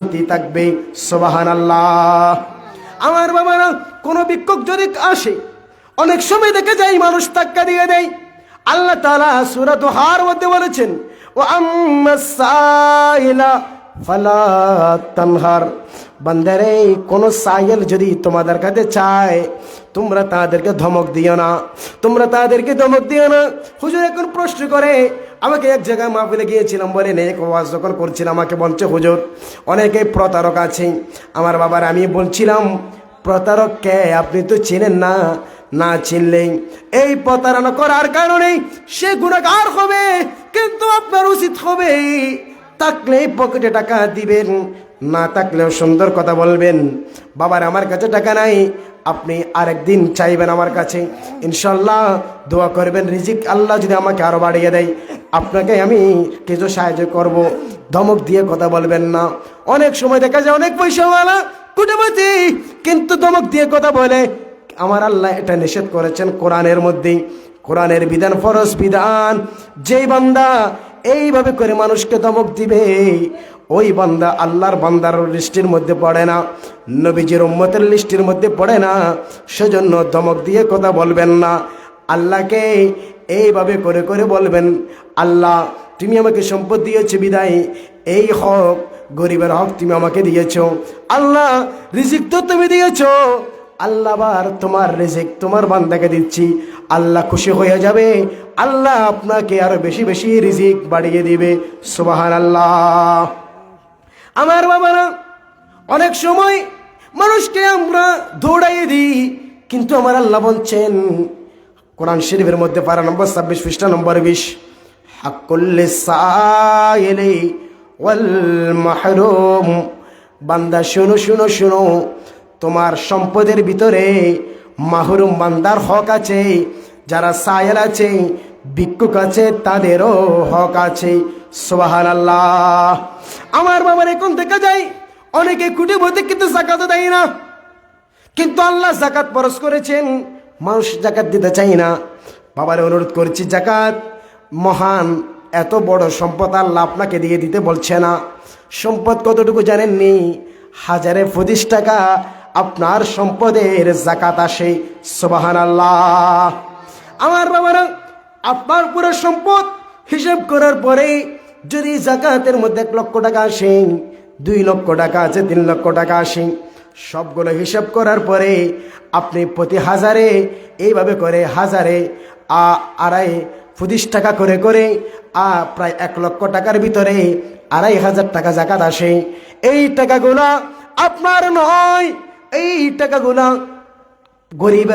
থাকবে। সুবহানাল্লাহ। আমার বাবারা, কোনো ভিক্ষুক যদি আসে, অনেক সময় দেখে যাই মানুষ ধাক্কা দিয়ে দেয়। আল্লাহ তাআলা সূরা দুহার মধ্যে বলেছেন, ওয়া আম্মাস সাইলা ফালা তানহার। বান্দারে, কোন সাইল যদি তোমাদের কাছে চায়, তোমরা তাদেরকে ধমক দিও না, তোমরা তাদেরকে ধমক দিও না। হুজুর এখন প্রশ্ন করে, আমাকে এক জায়গায় মাহফিলে গিয়েছিলাম, বলে নেক ওয়াজ যখন করছিলাম, আমাকে বলছে হুজুর অনেকেই প্রতারক আছে। আমার বাবার আমি বলছিলাম, প্রতারক কে? আপনি তো চেনেন না, না চিনলেই এই প্রতারণা করার কারণে সে গুনাহগার হবে। কিন্তু আপনার উচিত হবে, থাকলে পকেটে টাকা দিবেন, না থাকলেও সুন্দর কথা বলবেন, বাবার আমার কাছে টাকা নাই, আপনি আরেকদিন চাইবেন আমার কাছে, ইনশাল্লাহ দোয়া করবেন, রিজিক আল্লাহ যদি আমাকে আরো বাড়িয়ে দেয় আপনাকে আমি কিছু সাহায্য করব। ধমক দিয়ে কথা বলবেন না। অনেক সময় দেখা যায় অনেক পয়সাওয়ালা কোটিপতি, কিন্তু ধমক দিয়ে কথা বলে। আমার আল্লাহ এটা নিষেধ করেছেন কোরআনের মধ্যে, কোরআনের বিধান, ফরজ বিধান। যেই বান্দা এইভাবে করে মানুষকে ধমক দিবে, ওই বান্দা আল্লাহর বান্দার লিস্টের মধ্যে পড়ে না, নবীজির উম্মতের লিস্টের মধ্যে পড়ে না। সেজন্য ধমক দিয়ে কথা বলবেন না। আল্লাহকে এইভাবে করে করে বলবেন, আল্লাহ তুমি আমাকে সম্পদ দিয়েছো বিদায় এই হক, গরিবের হক তুমি আমাকে দিয়েছো। আল্লাহ রিজিক তো তুমি দিয়েছো, আল্লাহ বার তোমার রিজিক তোমার বান্দাকে দিচ্ছি। আল্লাহ খুশি হয়ে যাবে, আল্লাহ আপনাকে আরো বেশি বেশি রিজিক বাড়িয়ে দিবে। সুবহানাল্লাহ। আমার বাবারা, অনেক সময় মানুষকে আমরা দৌড়াইয়ে দিই, কিন্তু আমার আল্লাহ বলছেন কোরআন শরীফের মধ্যে পারা নম্বর 26 পৃষ্ঠা নম্বর 20, হাক্কুল লিসাইলি ওয়াল মাহরুম। বান্দা শুনো শুনো শুনো, তোমার সম্পদের ভিতরে মাহরুম বান্দার হক আছে, যারা সায়েল আছে, ভিক্ষুক আছে, তাদেরও হক আছে। সুবহানাল্লাহ। আমার বাবার এখন দেখা যায় অনেকে কোটিপতি কিন্তু যাকাত দেয় না, কিন্তু আল্লাহ যাকাত ফরজ করেছেন, মানুষ যাকাত দিতে চাই না। বাবার অনুরোধ করছি, যাকাত মহান, এত বড় সম্পদ আল্লাহ আপনাকে দিয়ে দিতে বলছে না। সম্পদ কতটুকু জানেননি? 1025 টাকা আপনার সম্পদের যাকাত আসে। সুবহানাল্লাহ। আমার বাবারা, আপনার পুরো সম্পদ হিসাব করার পরে যদি যাকাতের মধ্যে 1 লক্ষ টাকা আসে, 2 লক্ষ টাকা আছে, 3 লক্ষ টাকা আসে, সবগুলো হিসাব করার পরে আপনি প্রতি হাজারে এইভাবে করে হাজারে 2.5 টাকা করে করে প্রায় 1 লক্ষ টাকার ভিতরে 2,500 টাকা যাকাত আসে। এই টাকাগুলা আপনার নয়, এই টাকাগুলা গরিবের